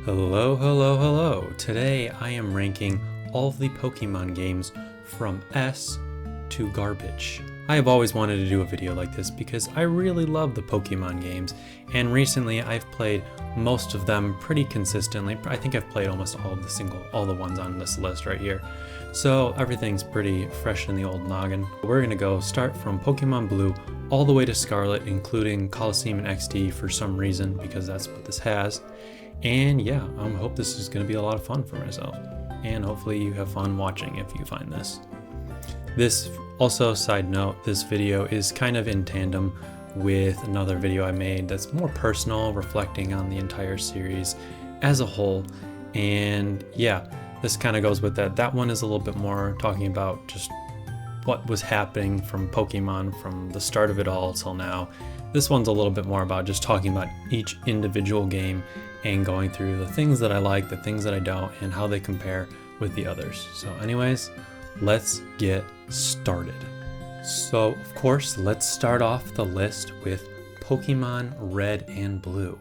Hello, hello, hello. Today I am ranking all of the Pokemon games from S to garbage. I have always wanted to do a video like this because I really love the Pokemon games, and recently I've played most of them pretty consistently. I think I've played almost all the ones on this list right here. So everything's pretty fresh in the old noggin. We're gonna go start from Pokemon Blue all the way to Scarlet, including Coliseum and XD for some reason, because that's what this has. And yeah, I hope this is going to be a lot of fun for myself. And hopefully you have fun watching if you find this. This, also side note, this video is kind of in tandem with another video I made that's more personal, reflecting on the entire series as a whole. And yeah, this kind of goes with that. That one is a little bit more talking about just what was happening from Pokemon from the start of it all till now. This one's a little bit more about just talking about each individual game and going through the things that I like, the things that I don't, and how they compare with the others. So anyways, let's get started. So of course, let's start off the list with Pokemon Red and Blue.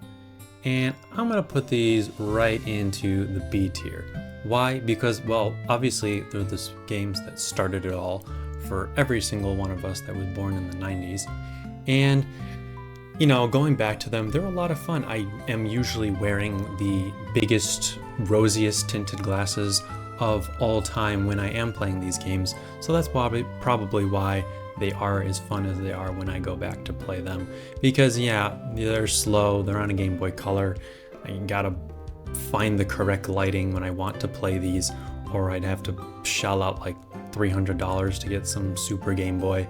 And I'm gonna put these right into the B tier. Why? Because, well, obviously they're the games that started it all for every single one of us that was born in the 90s. And you know, going back to them, they're a lot of fun. I am usually wearing the biggest, rosiest tinted glasses of all time when I am playing these games. So that's probably why they are as fun as they are when I go back to play them. Because yeah, they're slow, they're on a Game Boy Color. I gotta find the correct lighting when I want to play these, or I'd have to shell out like $300 to get some Super Game Boy.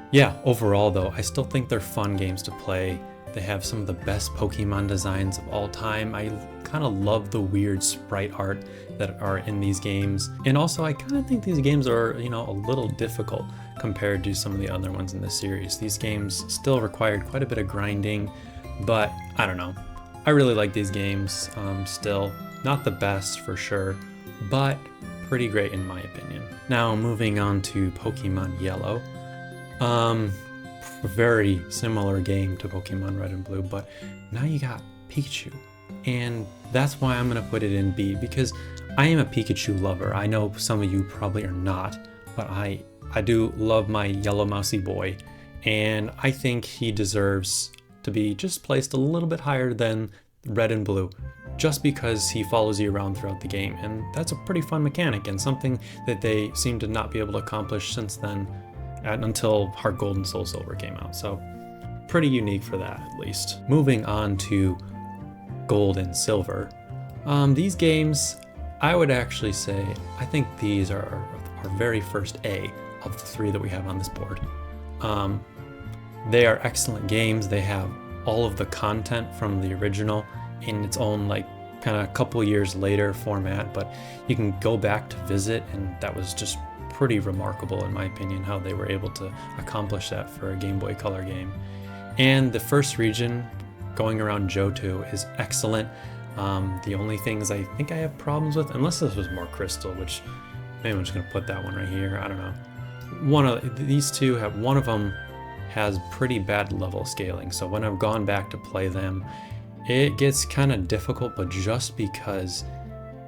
Yeah, overall though, I still think they're fun games to play. They have some of the best Pokemon designs of all time. I kind of love the weird sprite art that are in these games. And also I kind of think these games are, you know, a little difficult compared to some of the other ones in the series. These games still required quite a bit of grinding, but I don't know. I really like these games still. Not the best for sure, but pretty great in my opinion. Now moving on to Pokemon Yellow. Very similar game to Pokemon Red and Blue, but now you got Pikachu. And that's why I'm gonna put it in B, because I am a Pikachu lover. I know some of you probably are not, but I do love my yellow mousy boy, and I think he deserves to be just placed a little bit higher than Red and Blue, just because he follows you around throughout the game, and that's a pretty fun mechanic and something that they seem to not be able to accomplish since then, until Heart Gold and Soul Silver came out. So pretty unique for that, at least. Moving on to Gold and Silver. These games, I would actually say, I think these are our very first A of the three that we have on this board. They are excellent games. They have all of the content from the original in its own like kind of a couple years later format, but you can go back to visit, and that was just pretty remarkable in my opinion how they were able to accomplish that for a Game Boy Color game. And the first region going around Johto is excellent. The only things I think I have problems with, unless this was more Crystal, which maybe I'm just gonna put that one right here, I don't know. One of them has pretty bad level scaling, so when I've gone back to play them, it gets kind of difficult, but just because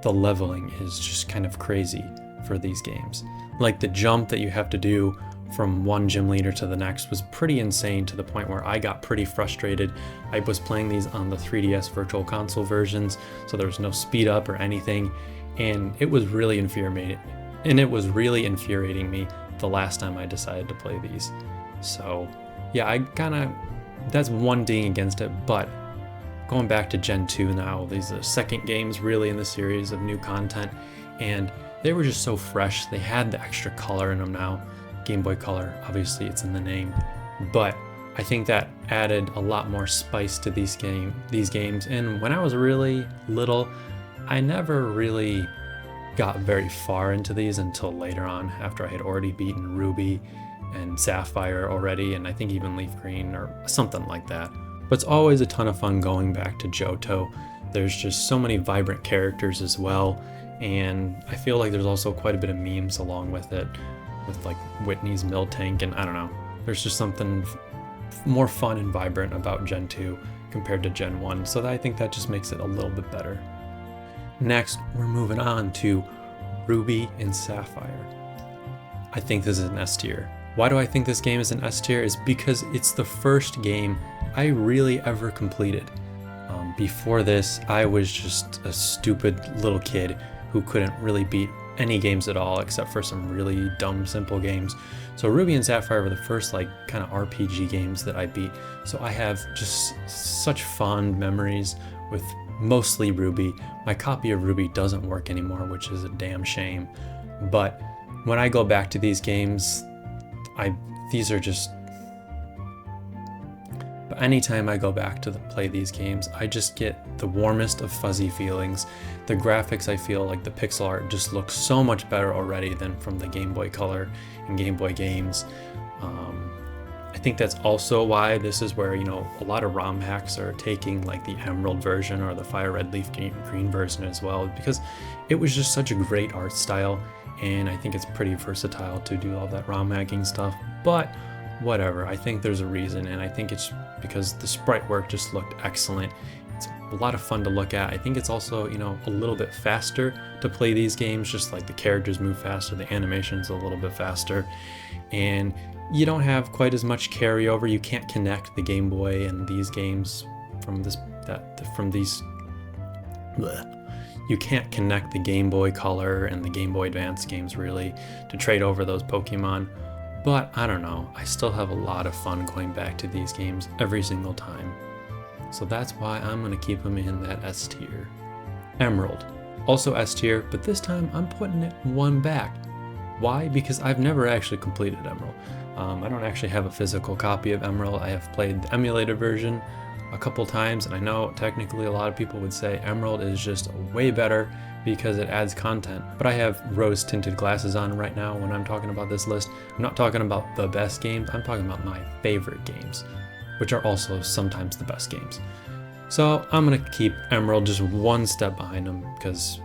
the leveling is just kind of crazy for these games. Like the jump that you have to do from one gym leader to the next was pretty insane, to the point where I got pretty frustrated. I was playing these on the 3DS Virtual Console versions, so there was no speed up or anything, and it was really infuriating. And it was really infuriating me the last time I decided to play these. So yeah, that's one ding against it, but going back to Gen 2 now, these are the second games really in the series of new content, and they were just so fresh. They had the extra color in them now. Game Boy Color, obviously it's in the name, but I think that added a lot more spice to these games. And when I was really little, I never really got very far into these until later on, after I had already beaten Ruby and Sapphire already, and I think even Leaf Green or something like that. But it's always a ton of fun going back to Johto. There's just so many vibrant characters as well, and I feel like there's also quite a bit of memes along with it, with like Whitney's Miltank, and I don't know, there's just something more fun and vibrant about Gen 2 compared to Gen 1, so I think that just makes it a little bit better. Next, we're moving on to Ruby and Sapphire. I think this is an S tier. Why do I think this game is an S tier? Is because it's the first game I really ever completed. Before this, I was just a stupid little kid who couldn't really beat any games at all except for some really dumb, simple games. So Ruby and Sapphire were the first like kind of RPG games that I beat. So I have just such fond memories with mostly Ruby. My copy of Ruby doesn't work anymore, which is a damn shame. But when I go back to these games, these are just... But anytime I go back to play these games, I just get the warmest of fuzzy feelings. The graphics, I feel like the pixel art just looks so much better already than from the Game Boy Color and Game Boy games. I think that's also why this is where, you know, a lot of ROM hacks are taking like the Emerald version or the Fire Red Leaf Green version as well, because it was just such a great art style, and I think it's pretty versatile to do all that ROM hacking stuff. But whatever, I think there's a reason, and I think it's because the sprite work just looked excellent. It's a lot of fun to look at. I think it's also, you know, a little bit faster to play these games, just like the characters move faster, the animation's a little bit faster, and you don't have quite as much carryover. You can't connect the Game Boy and these games you can't connect the Game Boy Color and the Game Boy Advance games really to trade over those Pokemon. But I don't know, I still have a lot of fun going back to these games every single time. So that's why I'm gonna keep them in that S tier. Emerald, also S tier, but this time I'm putting it one back. Why? Because I've never actually completed Emerald. I don't actually have a physical copy of Emerald. I have played the emulated version a couple times, and I know technically a lot of people would say Emerald is just way better because it adds content. But I have rose tinted glasses on right now when I'm talking about this list. I'm not talking about the best games, I'm talking about my favorite games, which are also sometimes the best games. So I'm gonna keep Emerald just one step behind them because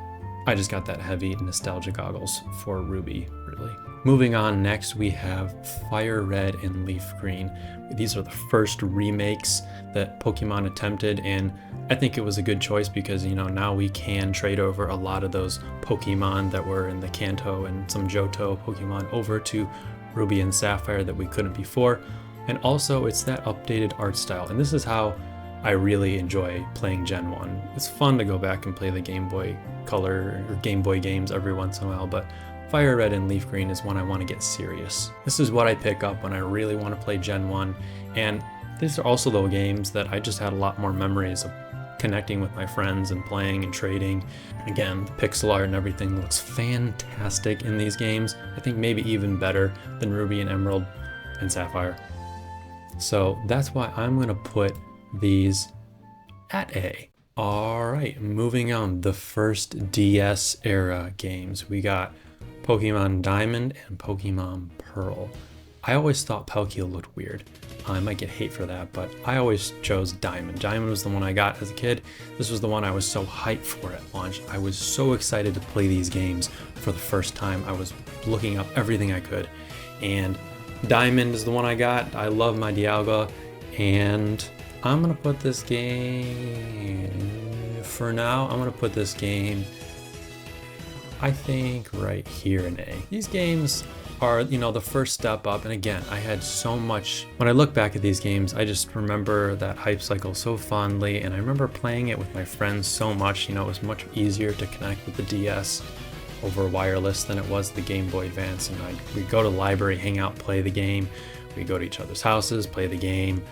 I just got that heavy nostalgia goggles for Ruby, really. Moving on, next we have Fire Red and Leaf Green. These are the first remakes that Pokemon attempted, and I think it was a good choice because, you know, now we can trade over a lot of those Pokemon that were in the Kanto and some Johto Pokemon over to Ruby and Sapphire that we couldn't before. And also it's that updated art style, and this is how I really enjoy playing Gen 1. It's fun to go back and play the Game Boy Color or Game Boy games every once in a while, but Fire Red and Leaf Green is when I want to get serious. This is what I pick up when I really want to play Gen 1, and these are also the games that I just had a lot more memories of connecting with my friends and playing and trading. Again, the pixel art and everything looks fantastic in these games. I think maybe even better than Ruby and Emerald and Sapphire. So that's why I'm going to put these at A. Alright, moving on, the first DS era games. We got Pokemon Diamond and Pokemon Pearl. I always thought Palkia looked weird. I might get hate for that, but I always chose Diamond. Diamond was the one I got as a kid. This was the one I was so hyped for at launch. I was so excited to play these games for the first time. I was looking up everything I could. And Diamond is the one I got. I love my Dialga. And I'm gonna put this game, for now, I'm gonna put this game, I think right here in A. These games are, you know, the first step up, and again, I had so much, when I look back at these games, I just remember that hype cycle so fondly, and I remember playing it with my friends so much. You know, it was much easier to connect with the DS over wireless than it was the Game Boy Advance, and we'd go to the library, hang out, play the game, we'd go to each other's houses, play the game,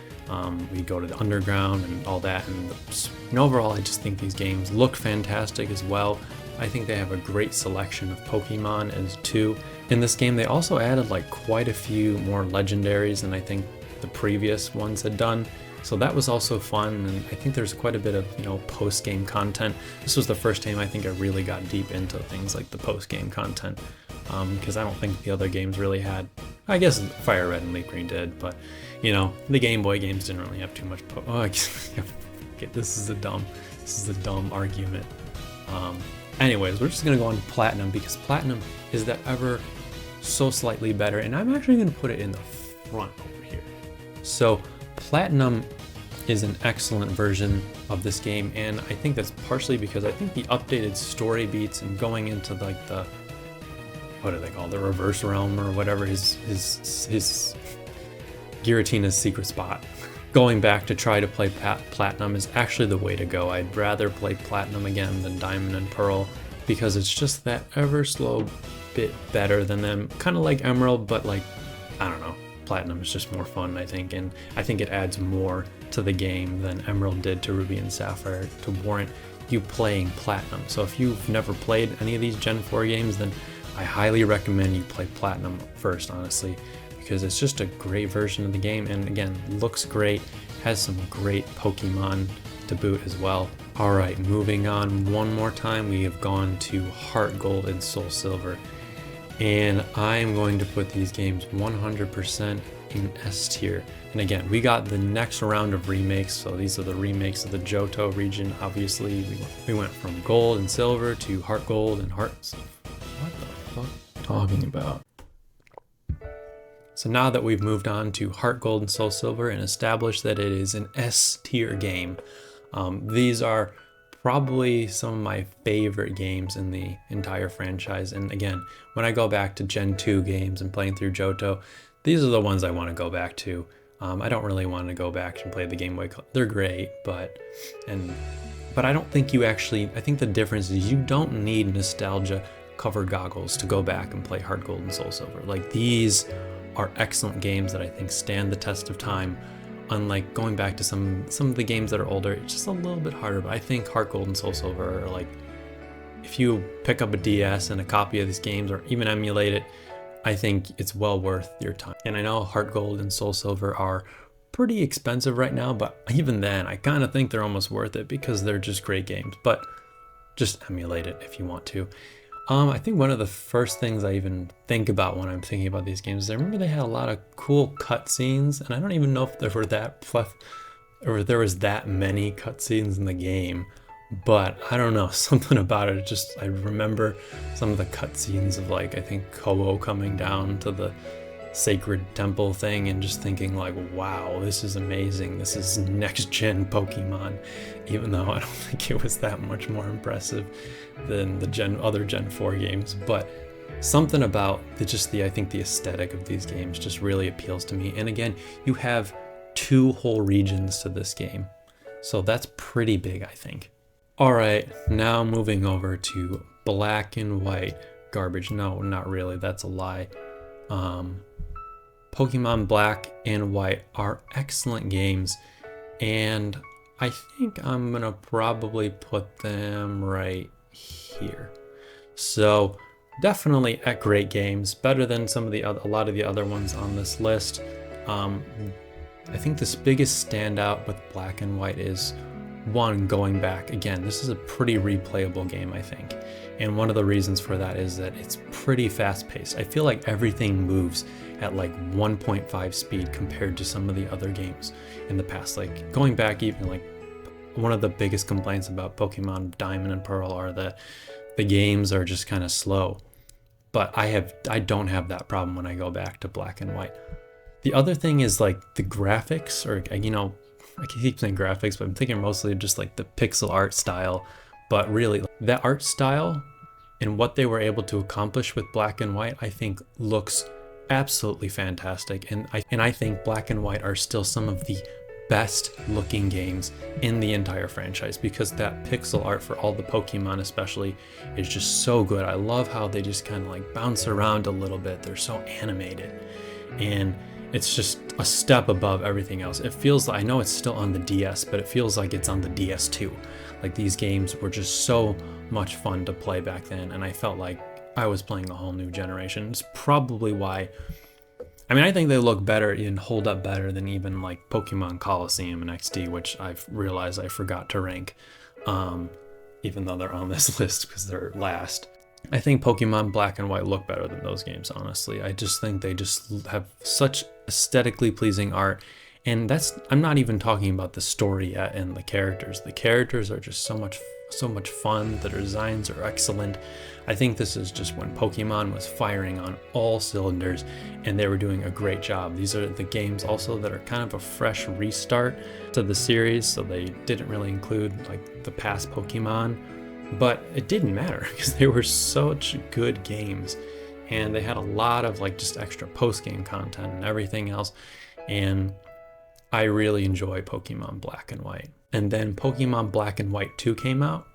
we'd go to the underground and all that, and overall I just think these games look fantastic as well. I think they have a great selection of Pokemon as too. In this game they also added like quite a few more legendaries than I think the previous ones had done, so that was also fun, and I think there's quite a bit of, you know, post-game content. This was the first time I think I really got deep into things like the post-game content, because I don't think the other games really had. I guess Fire Red and Leaf Green did, but you know, the Game Boy games didn't really have too much this is a dumb argument. Anyways, we're just gonna go on to Platinum because Platinum is that ever so slightly better, and I'm actually gonna put it in the front over here. So Platinum is an excellent version of this game, and I think that's partially because I think the updated story beats and going into like the, what do they call it, the reverse realm or whatever, his Giratina's secret spot. Going back to try to play Platinum is actually the way to go. I'd rather play Platinum again than Diamond and Pearl because it's just that ever slow bit better than them. Kind of like Emerald, but like, I don't know. Platinum is just more fun, I think, and I think it adds more to the game than Emerald did to Ruby and Sapphire to warrant you playing Platinum. So if you've never played any of these Gen 4 games, then I highly recommend you play Platinum first, honestly, because it's just a great version of the game, and again, looks great, has some great Pokemon to boot as well. Alright, moving on one more time, we have gone to Heart Gold and Soul Silver, and I am going to put these games 100% in S tier. And again, we got the next round of remakes, so these are the remakes of the Johto region. Obviously, we went from Gold and Silver to Heart Gold and Hearts. What the fuck am I talking about? So now that we've moved on to Heart Gold and Soul Silver and established that it is an S tier game, these are probably some of my favorite games in the entire franchise. And again, when I go back to Gen 2 games and playing through Johto, these are the ones I want to go back to. I don't really want to go back and play the Game Boy Color. They're great, but I don't think you actually, I think the difference is you don't need nostalgia covered goggles to go back and play Heart Gold and Soul Silver. Like, these are excellent games that I think stand the test of time. Unlike going back to some of the games that are older, it's just a little bit harder, but I think Heart Gold and Soul Silver are like, if you pick up a DS and a copy of these games or even emulate it, I think it's well worth your time. And I know Heart Gold and Soul Silver are pretty expensive right now, but even then, I kind of think they're almost worth it because they're just great games, but just emulate it if you want to. I think one of the first things I even think about when I'm thinking about these games is I remember they had a lot of cool cutscenes, and I don't even know if there were there was that many cutscenes in the game, but I don't know, something about it. Just, I remember some of the cutscenes of, like, I think Koho coming down to the sacred temple thing and just thinking like, wow, this is amazing. This is next gen Pokemon, even though I don't think it was that much more impressive than the other Gen 4 games. But something about I think the aesthetic of these games just really appeals to me. And again, you have 2 whole regions to this game, so that's pretty big, I think. All right, now moving over to Black and White. Garbage. No, not really. That's a lie. Pokemon Black and White are excellent games, and I think I'm gonna probably put them right here. So definitely great games, better than a lot of the other ones on this list. I think this biggest standout with Black and White is, one, going back again. This is a pretty replayable game, I think, and one of the reasons for that is that it's pretty fast-paced. I feel like everything moves at like 1.5 speed compared to some of the other games in the past. Like, going back, even like one of the biggest complaints about Pokemon Diamond and Pearl are that the games are just kind of slow, but I don't have that problem when I go back to Black and White. The other thing is like the graphics, or I keep saying graphics, but I'm thinking mostly just like the pixel art style. But really, that art style and what they were able to accomplish with Black and White, I think looks absolutely fantastic. And I think Black and White are still some of the best looking games in the entire franchise, because that pixel art for all the Pokemon especially is just so good. I love how they just kind of like bounce around a little bit. They're so animated, and it's just a step above everything else. It feels like, I know it's still on the DS, but it feels like it's on the DS too. Like, these games were just so much fun to play back then, and I felt like I was playing a whole new generation. It's probably why, I think they look better and hold up better than even like Pokemon Coliseum and XD, which I've realized I forgot to rank, even though they're on this list because they're last. I think Pokemon Black and White look better than those games, honestly. I just think they just have such aesthetically pleasing art. And I'm not even talking about the story yet and the characters. The characters are just so much fun. The designs are excellent. I think this is just when Pokemon was firing on all cylinders and they were doing a great job. These are the games also that are kind of a fresh restart to the series, so they didn't really include like the past Pokemon, but it didn't matter because they were such good games and they had a lot of like just extra post-game content and everything else, and I really enjoy Pokemon Black and White. And then Pokemon Black and White 2 came out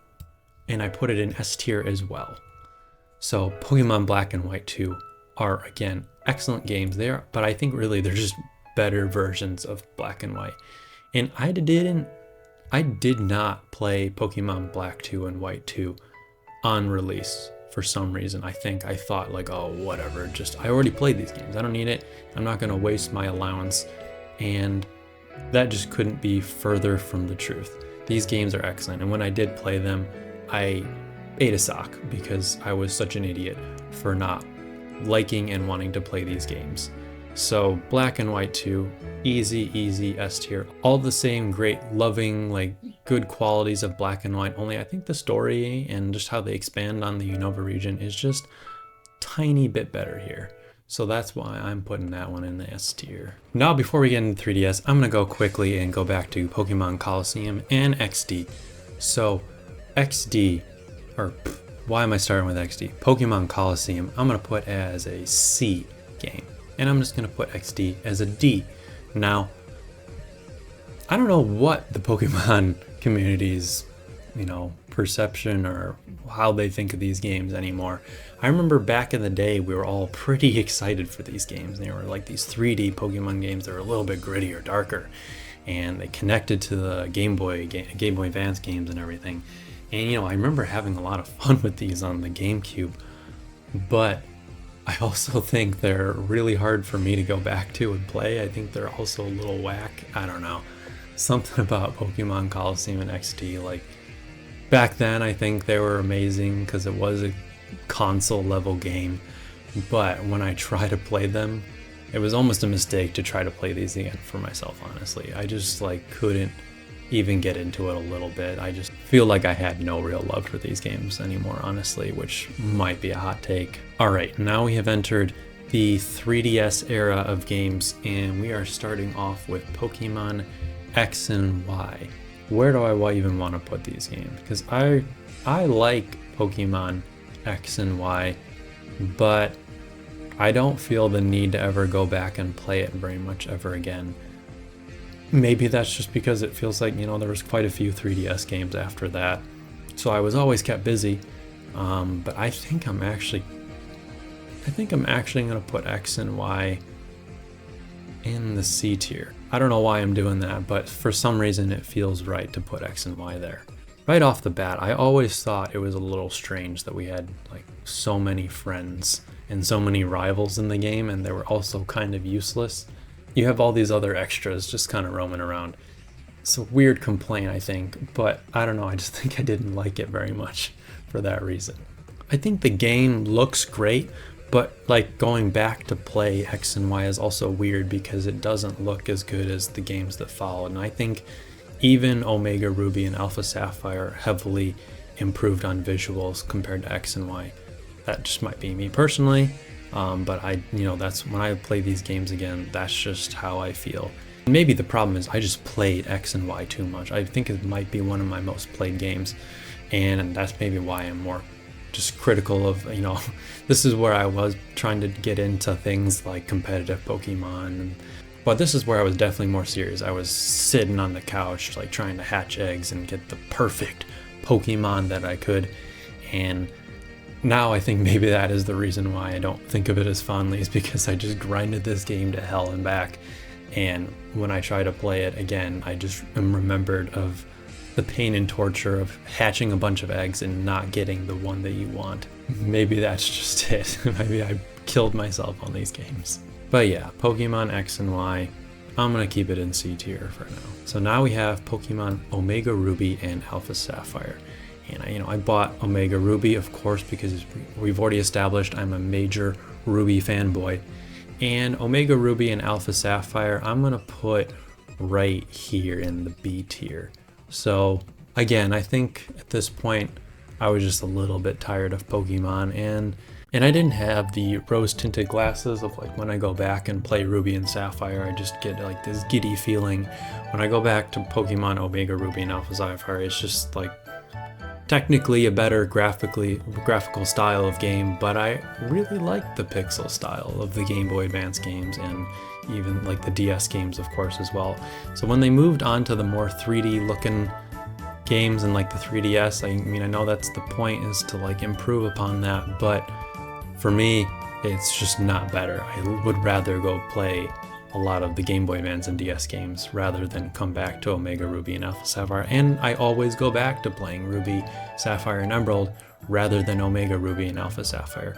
and I put it in S tier as well. So Pokemon Black and White 2 are, again, excellent games there, but I think really they're just better versions of Black and White. And I did not play Pokemon Black 2 and White 2 on release for some reason. I thought like, oh, whatever, I already played these games. I don't need it. I'm not going to waste my allowance. And that just couldn't be further from the truth. These games are excellent. And when I did play them, I ate a sock because I was such an idiot for not liking and wanting to play these games. So Black and White 2, easy S tier. All the same great, loving, like good qualities of Black and White, only I think the story and just how they expand on the Unova region is just tiny bit better here. So that's why I'm putting that one in the S tier. Now before we get into 3DS, I'm gonna go quickly and go back to Pokemon Colosseum and XD. So XD, or why am I starting with XD? Pokemon Colosseum, I'm gonna put as a C game. And I'm just gonna put XD as a D. Now, I don't know what the Pokemon community's, perception or how they think of these games anymore. I remember back in the day, we were all pretty excited for these games. They were like these 3D Pokemon games that were a little bit grittier, darker, and they connected to the Game Boy Advance games and everything. And I remember having a lot of fun with these on the GameCube, but I also think they're really hard for me to go back to and play. I think they're also a little whack. I don't know. Something about Pokemon Colosseum and XD, like back then I think they were amazing because it was a console level game, but when I try to play them, it was almost a mistake to try to play these again for myself, honestly. I just couldn't even get into it a little bit. I just feel like I had no real love for these games anymore, honestly, which might be a hot take. All right, now we have entered the 3DS era of games, and we are starting off with Pokemon X and Y. Where do I even want to put these games? Because I like Pokemon X and Y, but I don't feel the need to ever go back and play it very much ever again. Maybe that's just because it feels like, there was quite a few 3DS games after that. So I was always kept busy. But I think I'm actually going to put X and Y in the C tier. I don't know why I'm doing that, but for some reason it feels right to put X and Y there. Right off the bat, I always thought it was a little strange that we had so many friends and so many rivals in the game, and they were also kind of useless. You have all these other extras just kind of roaming around. It's a weird complaint, I think, but I don't know, I just think I didn't like it very much for that reason. I think the game looks great, but going back to play X and Y is also weird because it doesn't look as good as the games that followed. And I think even Omega Ruby and Alpha Sapphire heavily improved on visuals compared to X and Y. That just might be me personally. But that's when I play these games again, that's just how I feel. Maybe the problem is I just played X and Y too much. I think it might be one of my most played games, and that's maybe why I'm more just critical of, this is where I was trying to get into things like competitive Pokemon, but this is where I was definitely more serious. I was sitting on the couch trying to hatch eggs and get the perfect Pokemon that I could, and now I think maybe that is the reason why I don't think of it as fondly, is because I just grinded this game to hell and back, and when I try to play it again, I just am remembered of the pain and torture of hatching a bunch of eggs and not getting the one that you want. Maybe that's just it. Maybe I killed myself on these games. But yeah, Pokemon X and Y, I'm gonna keep it in C tier for now. So now we have Pokemon Omega Ruby and Alpha Sapphire. And I bought Omega Ruby, of course, because we've already established I'm a major Ruby fanboy. And Omega Ruby and Alpha Sapphire, I'm gonna put right here in the B tier. So again, I think at this point I was just a little bit tired of Pokemon, and I didn't have the rose tinted glasses of like when I go back and play Ruby and Sapphire, I just get like this giddy feeling. When I go back to Pokemon Omega Ruby and Alpha Sapphire, it's just like technically a better graphical style of game, but I really like the pixel style of the Game Boy Advance games and even like the DS games, of course, as well. So when they moved on to the more 3D looking games and like the 3DS, I mean, I know that's the point, is to like improve upon that, but for me, it's just not better. I would rather go play a lot of the Game Boy Advance and DS games rather than come back to Omega Ruby and Alpha Sapphire. And I always go back to playing Ruby, Sapphire, and Emerald rather than Omega Ruby and Alpha Sapphire.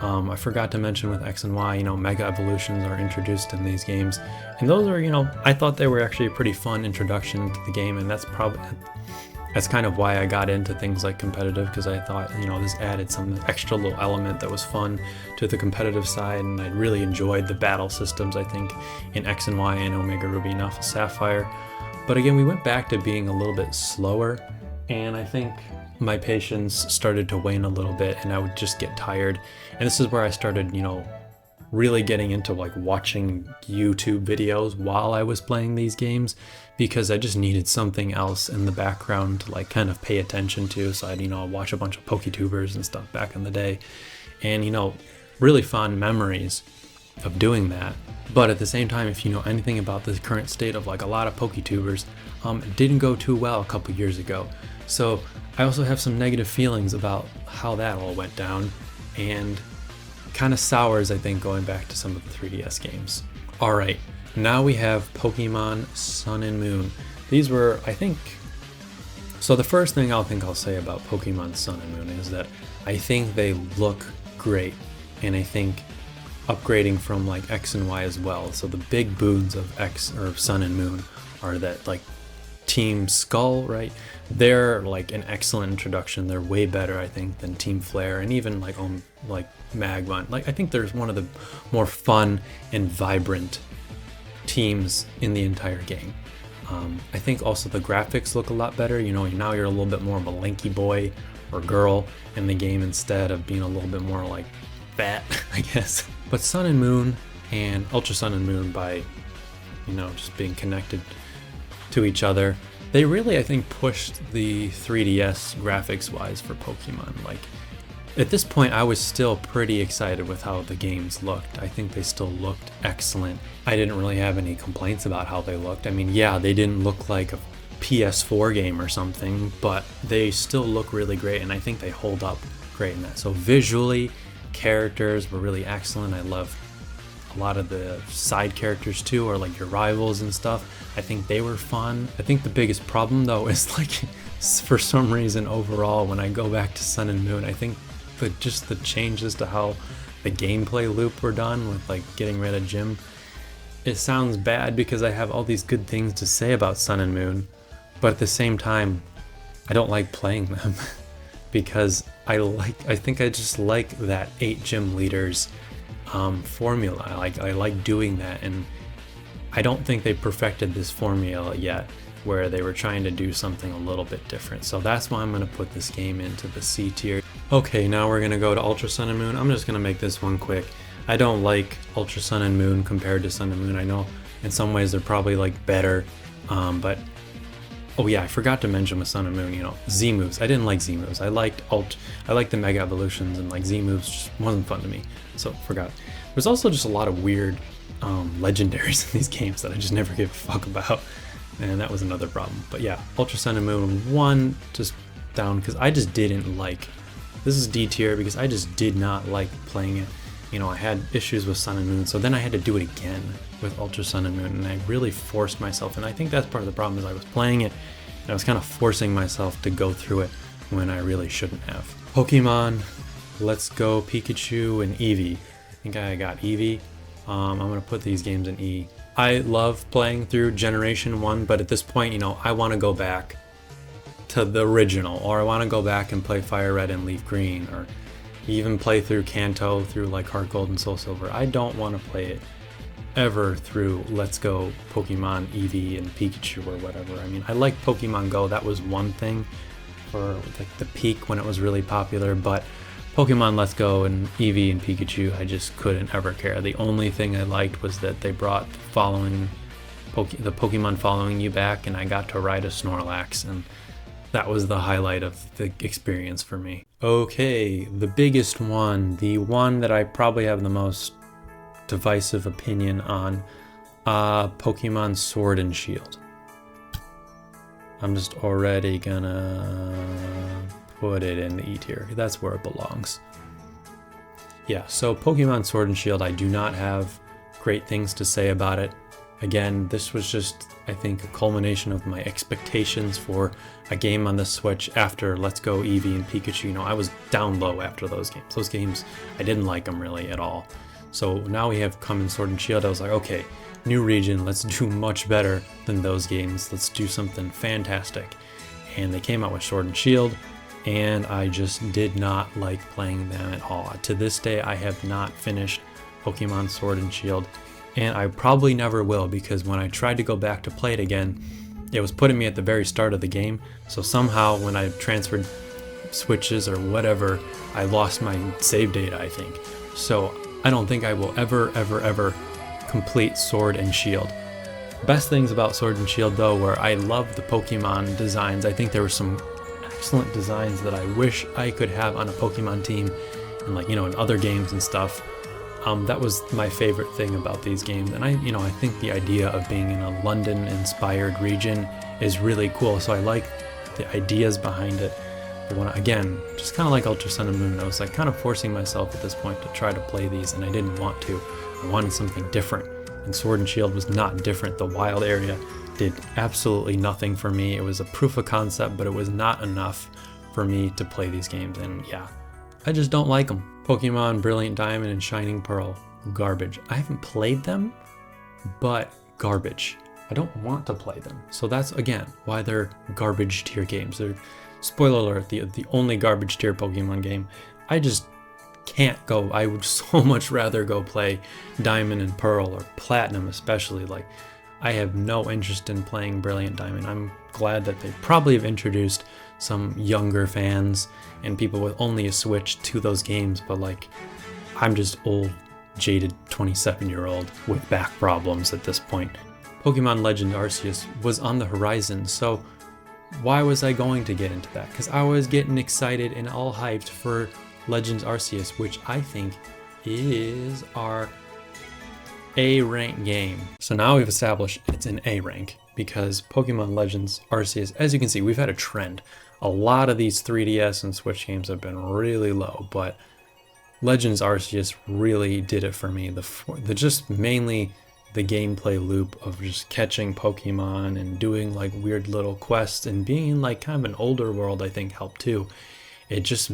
I forgot to mention with X and Y, Mega Evolutions are introduced in these games. And those are, I thought they were actually a pretty fun introduction to the game, and that's kind of why I got into things like competitive, because I thought, this added some extra little element that was fun to the competitive side, and I really enjoyed the battle systems, I think, in X and Y and Omega Ruby and Alpha Sapphire. But again, we went back to being a little bit slower, and I think my patience started to wane a little bit, and I would just get tired. And this is where I started, really getting into like watching YouTube videos while I was playing these games, because I just needed something else in the background to like kind of pay attention to. So I'd, watch a bunch of PokeTubers and stuff back in the day, and really fond memories of doing that. But at the same time, if you know anything about the current state of like a lot of PokeTubers, it didn't go too well a couple years ago. So I also have some negative feelings about how that all went down, and kind of sours, I think, going back to some of the 3DS games. Alright, now we have Pokemon Sun and Moon. These were, I think... So the first thing I'll say about Pokemon Sun and Moon is that I think they look great, and I think upgrading from like X and Y as well. So the big boons of X or Sun and Moon are that like Team Skull, right? They're like an excellent introduction. They're way better, I think, than Team Flare, and even like Magmon. Like, I think there's one of the more fun and vibrant teams in the entire game. I think also the graphics look a lot better. Now you're a little bit more of a lanky boy or girl in the game instead of being a little bit more like fat, I guess. But Sun and Moon and Ultra Sun and Moon, by just being connected to each other, they really, I think, pushed the 3DS graphics wise for Pokemon. Like, at this point, I was still pretty excited with how the games looked. I think they still looked excellent. I didn't really have any complaints about how they looked. I mean, yeah, they didn't look like a PS4 game or something, but they still look really great, and I think they hold up great in that. So visually, characters were really excellent. I love a lot of the side characters too, or like your rivals and stuff. I think they were fun. I think the biggest problem though is like, for some reason overall, when I go back to Sun and Moon, I think just the changes to how the gameplay loop were done with like getting rid of Gym. It sounds bad because I have all these good things to say about Sun and Moon, but at the same time, I don't like playing them because I think I just like that 8 gym leaders formula. I like doing that, and I don't think they perfected this formula yet, where they were trying to do something a little bit different. So that's why I'm going to put this game into the C tier. Okay, now we're going to go to Ultra Sun and Moon. I'm just going to make this one quick. I don't like Ultra Sun and Moon compared to Sun and Moon. I know in some ways they're probably like better, but oh yeah, I forgot to mention with Sun and Moon, Z moves. I didn't like Z moves. I liked the Mega Evolutions, and like Z moves just wasn't fun to me. So forgot. There's also just a lot of weird legendaries in these games that I just never give a fuck about, and that was another problem. But yeah, Ultra Sun and Moon 1 just down because I just didn't like. This is D tier because I just did not like playing it. I had issues with Sun and Moon, so then I had to do it again with Ultra Sun and Moon, and I really forced myself, and I think that's part of the problem, is I was playing it and I was kind of forcing myself to go through it when I really shouldn't have. Pokemon, let's go Pikachu and Eevee. I think I got Eevee. I'm going to put these games in E. I love playing through Generation 1, but at this point, I want to go back to the original, or I want to go back and play Fire Red and Leaf Green, or even play through Kanto through like Heart Gold and Soul Silver. I don't want to play it ever through Let's Go Pokemon Eevee and Pikachu or whatever. I mean, I like Pokemon Go, that was one thing for like the peak when it was really popular, but Pokemon Let's Go and Eevee and Pikachu, I just couldn't ever care. The only thing I liked was that they brought the Pokemon following you back, and I got to ride a Snorlax, and that was the highlight of the experience for me. Okay, the biggest one, the one that I probably have the most divisive opinion on, Pokemon Sword and Shield. I'm just already gonna put it in the E tier. That's where it belongs. Yeah, so Pokemon Sword and Shield, I do not have great things to say about it. Again, this was just, I think, a culmination of my expectations for a game on the Switch after Let's Go Eevee and Pikachu. You know, I was down low after those games. Those games, I didn't like them really at all. So now we have come in Sword and Shield. I was like, okay, new region, let's do much better than those games. Let's do something fantastic. And they came out with Sword and Shield, and I just did not like playing them at all. To this day, I have not finished Pokemon Sword and Shield, and I probably never will, because when I tried to go back to play it again, it was putting me at the very start of the game. So somehow when I transferred switches or whatever, I lost my save data, I think. So I don't think I will ever complete Sword and Shield. Best things about Sword and Shield though were I love the Pokemon designs. I think there were some excellent designs that I wish I could have on a Pokemon team, and like, you know, in other games and stuff. That was my favorite thing about these games, and I think the idea of being in a London-inspired region is really cool. So I like the ideas behind it. But when, again, just kind of like Ultra Sun and Moon, I was like kind of forcing myself at this point to try to play these, and I didn't want to. I wanted something different, and Sword and Shield was not different. The wild area did absolutely nothing for me. It was a proof of concept, but it was not enough for me to play these games, and yeah, I just don't like them. Pokemon Brilliant Diamond and Shining Pearl, garbage. I haven't played them, but garbage. I don't want to play them. So that's, again, why they're garbage tier games. They're, spoiler alert, the only garbage tier Pokemon game. I just can't go. I would so much rather go play Diamond and Pearl, or Platinum especially. Like, I have no interest in playing Brilliant Diamond. I'm glad that they probably have introduced some younger fans and people with only a Switch to those games, but like, I'm just old, jaded 27-year-old with back problems at this point. Pokemon Legend Arceus was on the horizon, so why was I going to get into that? Because I was getting excited and all hyped for Legends Arceus, which I think is our A rank game. So now we've established it's an A rank because Pokemon Legends Arceus, as you can see, we've had a trend. A lot of these 3DS and Switch games have been really low, but Legends Arceus really did it for me. The just mainly the gameplay loop of just catching Pokemon and doing like weird little quests and being like kind of an older world, I think helped too. It just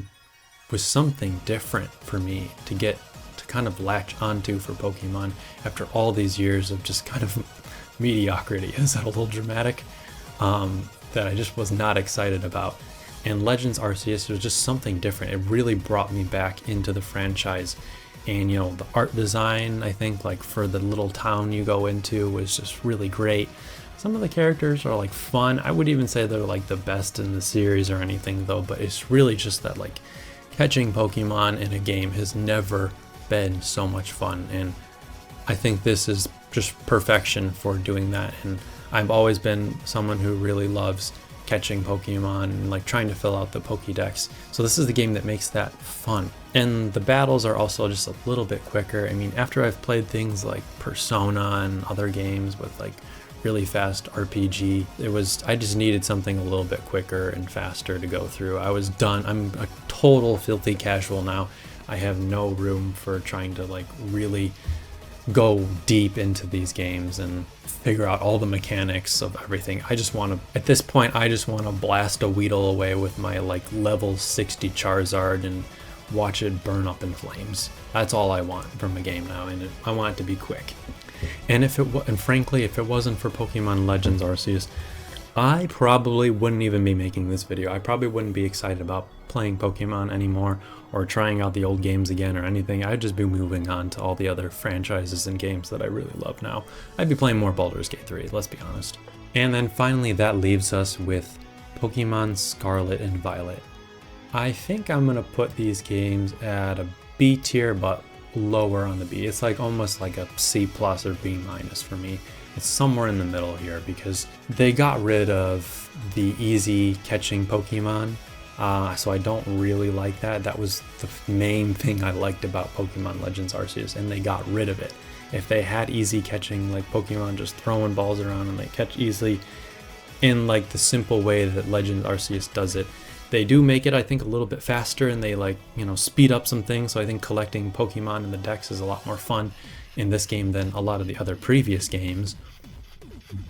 was something different for me to get to kind of latch onto for Pokemon after all these years of just kind of mediocrity. Is that a little dramatic? That I just was not excited about. And Legends Arceus was just something different. It really brought me back into the franchise. And you know, the art design, I think, like for the little town you go into was just really great. Some of the characters are like fun. I would even say they're like the best in the series or anything though, but it's really just that like catching Pokemon in a game has never been so much fun. And I think this is just perfection for doing that. And I've always been someone who really loves catching Pokemon and like trying to fill out the Pokédex. So this is the game that makes that fun. And the battles are also just a little bit quicker. I mean, after I've played things like Persona and other games with like really fast RPG, I just needed something a little bit quicker and faster to go through. I was done. I'm a total filthy casual now. I have no room for trying to like really go deep into these games and figure out all the mechanics of everything. At this point, I just want to blast a Weedle away with my like level 60 Charizard and watch it burn up in flames. That's all I want from a game now, and I want it to be quick. And frankly, if it wasn't for Pokemon Legends Arceus, I probably wouldn't even be making this video. I probably wouldn't be excited about playing Pokemon anymore or trying out the old games again or anything. I'd just be moving on to all the other franchises and games that I really love now. I'd be playing more Baldur's Gate 3, let's be honest. And then finally that leaves us with Pokemon Scarlet and Violet. I think I'm gonna put these games at a B tier, but lower on the B. It's like almost like a C plus or B minus for me. It's somewhere in the middle here because they got rid of the easy catching Pokemon, so I don't really like that. That was the main thing I liked about Pokemon Legends Arceus, and they got rid of it. If they had easy catching, like Pokemon just throwing balls around and they catch easily in like the simple way that Legends Arceus does it, they do make it, I think, a little bit faster, and they like, you know, speed up some things. So I think collecting Pokemon in the decks is a lot more fun in this game than a lot of the other previous games,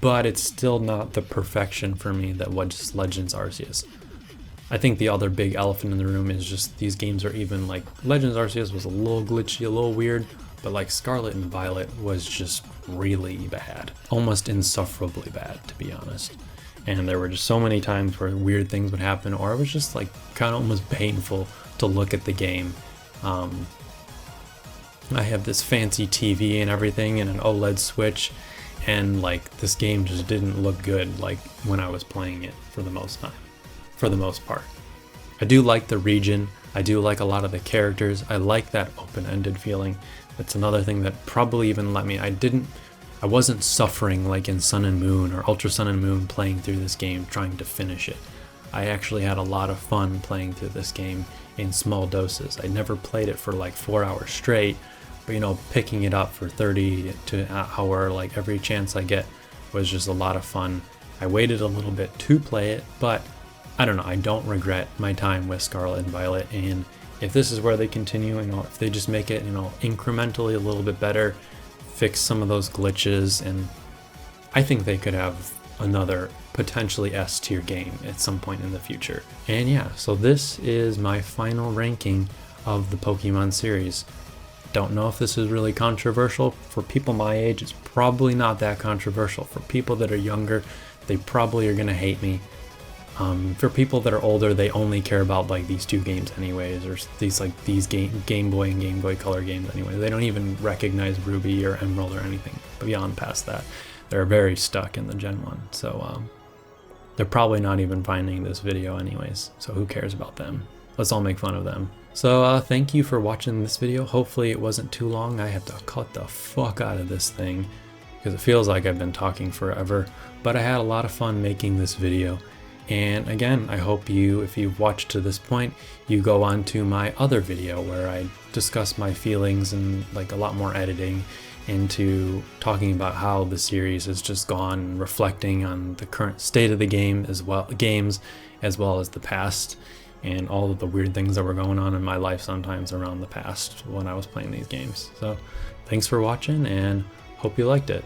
but it's still not the perfection for me that was Legends Arceus. I think the other big elephant in the room is just these games are even like Legends Arceus was a little glitchy, a little weird, but like Scarlet and Violet was just really bad, almost insufferably bad, to be honest. And there were just so many times where weird things would happen, or it was just like kind of almost painful to look at the game. I have this fancy TV and everything and an OLED switch, and like this game just didn't look good like when I was playing it for the most part. I do like the region. I do like a lot of the characters. I like that open-ended feeling. That's another thing that probably even let me, I wasn't suffering like in Sun and Moon or Ultra Sun and Moon playing through this game trying to finish it. I actually had a lot of fun playing through this game in small doses. I never played it for like 4 hours straight, but you know, picking it up for 30 to an hour, like every chance I get, was just a lot of fun. I waited a little bit to play it, but I don't know, I don't regret my time with Scarlet and Violet, and if this is where they continue, you know, if they just make it, you know, incrementally a little bit better, fix some of those glitches, and I think they could have another potentially S tier game at some point in the future. And yeah, so this is my final ranking of the Pokemon series. Don't know if this is really controversial. For people my age, it's probably not that controversial. For people that are younger, they probably are gonna hate me. For people that are older, they only care about like these two games anyways, or these Game Boy and Game Boy Color games anyway. They don't even recognize Ruby or Emerald or anything beyond past that. They're very stuck in the Gen 1, so they're probably not even finding this video anyways, so who cares about them? Let's all make fun of them. So thank you for watching this video. Hopefully it wasn't too long. I have to cut the fuck out of this thing because it feels like I've been talking forever, but I had a lot of fun making this video. And again, I hope you, if you've watched to this point, you go on to my other video where I discuss my feelings and like a lot more editing into talking about how the series has just gone, reflecting on the current state of the game as well as the past, and all of the weird things that were going on in my life sometimes around the past when I was playing these games. So thanks for watching, and hope you liked it.